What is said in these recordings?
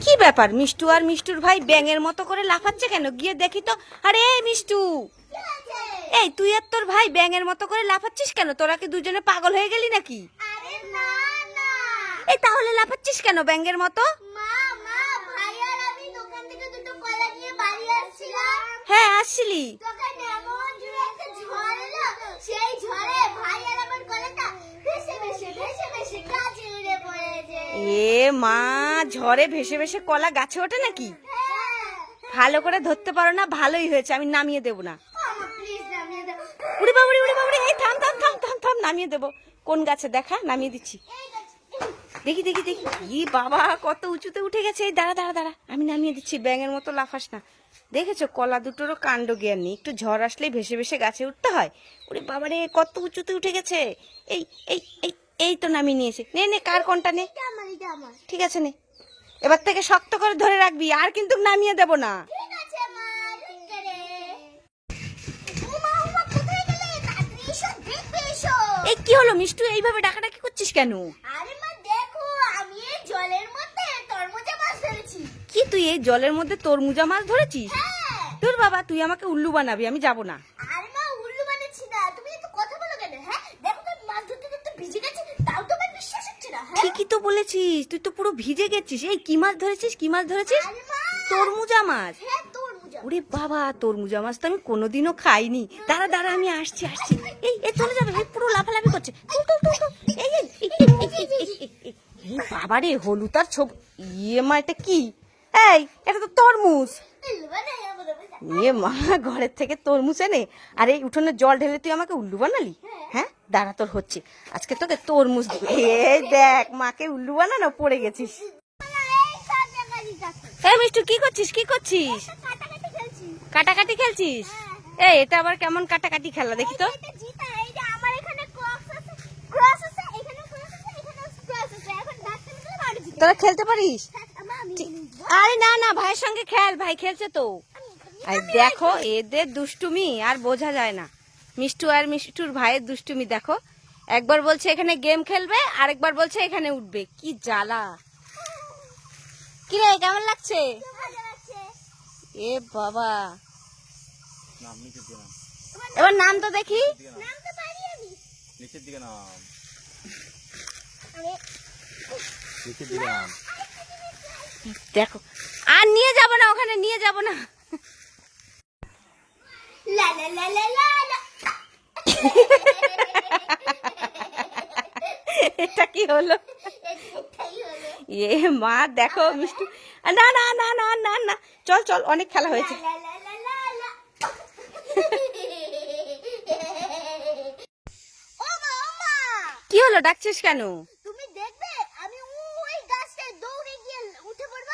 কি ব্যাপার, মিষ্টু আর মিষ্টুর ভাই ব্যাঙের মতো করে লাফাচ্ছে কেন? গিয়ে দেখি তো। আরে মিষ্টু, এই তুই আর তোর ভাই ব্যাঙের মতো করে লাফাচ্ছিস কেন? তোরা কি দুজনে পাগল হয়ে গেলি নাকি? এই তাহলে লাফাচ্ছিস কেন ব্যাঙের মতো? হ্যাঁ আসছিলি। এ মা, ঝড়ে ভেসে ভেসে কলা গাছে ওঠে নাকি? ভালো করে ধরতে পারো না, ভালোই হয়েছে, আমি নামিয়ে দেবো না। উড়ে বাবুরে উড়ে বাবুরে, এই থাম থাম থাম থাম থাম, নামিয়ে দেবো। কোন গাছে দেখা, নামিয়ে দিচ্ছি। দেখি দেখি দেখি, ই বাবা কত উঁচুতে উঠে গেছে। এই দাঁড়া দাঁড়া দাঁড়া, আমি নামিয়ে দিচ্ছি। ব্যাঙের মতো লাফাস না। দেখেছো কলা দুটোরও কাণ্ড জ্ঞান নেই, একটু ঝড় আসলেই ভেসে ভেসে গাছে উঠতে হয়। ওরে বাবারে কত উঁচুতে উঠে গেছে। এই এই এই এই তো নামিয়ে নিয়েছে। নে নে, কার কোনটা নে। ঠিক আছে নে, এবার থেকে শক্ত করে ধরে রাখবি, আর কিন্তু নামিয়ে দেব না। এই কি হলো মিষ্টু, এইভাবে ডাকাডাকি করছিস কেন? কি তুই এই জলের মধ্যে তরমুজা মাছ ধরেছিস? তোর বাবা, তুই আমাকে উল্লু বানাবি, আমি যাব না। ঠিকই তো বলেছিস, তুই তো পুরো ভিজে গেছিস। এই কি মাছ ধরেছিস, কি মাছ ধরেছিস? তরমুজা মাছ। ওরে বাবা, তরমুজা মাছ তো আমি কোনোদিনও খাইনি। দাঁড়া দাঁড়া, আমি আসছি আসছি। এই চলে যাবে, পুরো লাফালাফি করছে। এই বাবা রে, হলুদ আর ছবি। ইয়ে মা, এটা কি? এই এটা তো তরমুজ। ইয়ে মা, ঘরের থেকে তরমুজ এনে আর এই উঠোনে জল ঢেলে তুই আমাকে উল্লু বানালি? হ্যাঁ দাঁড়া, তোর হচ্ছে আজকে, তোকে তরমুজ দিব। এই দেখ, মাকে উল্লু বানানো, পড়ে গেছিস। এই মিষ্টু, কি করছিস কি করছিস? কাটাকাটি খেলছিস? এই এটা আবার কেমন কাটাকাটি খেলা, দেখি তো। তোরা খেলতে পারিস? আরে না না, ভাইয়ের সঙ্গে খেল, ভাই খেলছে তো। আর দেখো এদের দুষ্টুমি আর বোঝা যায় না। মিষ্টু আর মিষ্টুর ভাইয়ের দুষ্টুমি দেখো, একবার বলছে এখানে গেম খেলবে, আরেকবার বলছে এখানে উঠবে। কি জ্বালা। কি রে, কেমন লাগছে? এ বাবা, এবার নাম তো দেখি। দেখো, আর নিয়ে যাব না, ওখানে নিয়ে যাব না। এটা কি হলো? এ মা দেখো মিষ্টি, না না না না না না, চল চল, অনেক খেলা হয়েছে। কি হলো, ডাকছিস কেন? তুমি দেখবে আমি ওই গাছটায় দৌড়ে গিয়ে উঠে পড়ব।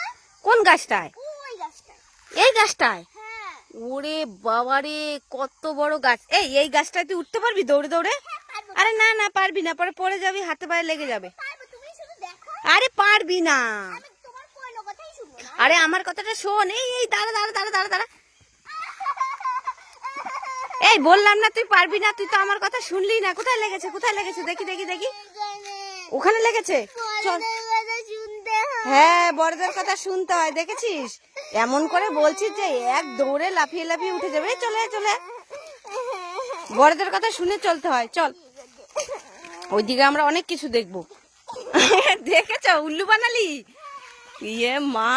কোন গাছটায়? ওই গাছটায়। এই গাছটায়? হ্যাঁ। ওরে বাবারে, কত বড় গাছ। এই গাছটায় তুই উঠতে পারবি দৌড়ে দৌড়ে? আরে না না, পারবি না, পরে পড়ে যাবি, হাতে পায়ে লেগে যাবে। আরে পারবি না। আরে আমার কথাটা শোন। এই দাঁড়া দাঁড়া দাঁড়া দাঁড়া দাঁড়া, এই বললাম না তুই পারবি না, তুই তো আমার কথা শুনলি না। কোথায় লেগেছে, কোথায় লেগেছে? দেখি দেখি দেখি, ওখানে লেগেছে। চল। হ্যাঁ, বড়দের কথা শুনতে হয়, দেখেছিস? এমন করে বলছিস যে এক দৌড়ে লাফিয়ে লাফিয়ে উঠে যাবে। চলে চলে, বড়দের কথা শুনে চলতে হয়। চল, ওইদিকে আমরা অনেক কিছু দেখবো। দেখেছ, উল্লু বানালি। ইয়ে মা।